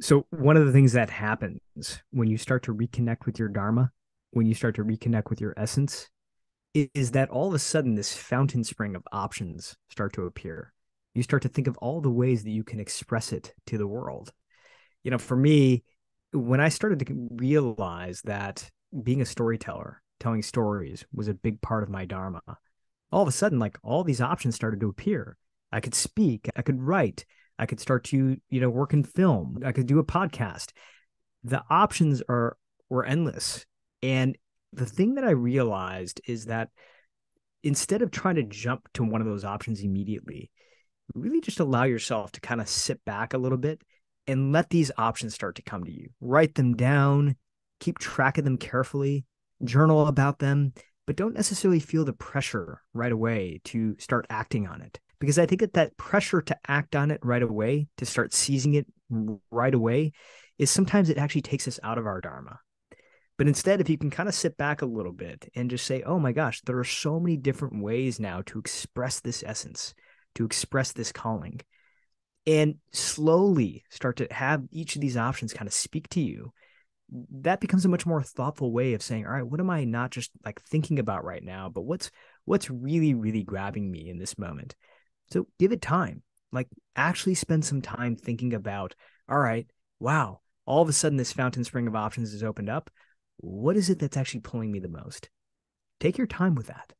So one of the things that happens when you start to reconnect with your dharma, when you start to reconnect with your essence, is that all of a sudden this fountain spring of options start to appear. You start to think of all the ways that you can express it to the world. For me, when I started to realize that being a storyteller, telling stories was a big part of my dharma, all of a sudden, like all these options started to appear. I could speak, I could write, I could start to, work in film, I could do a podcast. The options are were endless. And the thing that I realized is that instead of trying to jump to one of those options immediately, really just allow yourself to kind of sit back a little bit and let these options start to come to you. Write them down, keep track of them carefully, journal about them, but don't necessarily feel the pressure right away to start acting on it. Because I think that pressure to act on it right away, to start seizing it right away, is sometimes it actually takes us out of our dharma. But instead, if you can kind of sit back a little bit and just say, oh my gosh, there are so many different ways now to express this essence, to express this calling, and slowly start to have each of these options kind of speak to you, that becomes a much more thoughtful way of saying, all right, what am I not just like thinking about right now, but what's really, really grabbing me in this moment? So give it time. Like actually spend some time thinking about, all right, wow, all of a sudden this fountain spring of options has opened up. What is it that's actually pulling me the most? Take your time with that.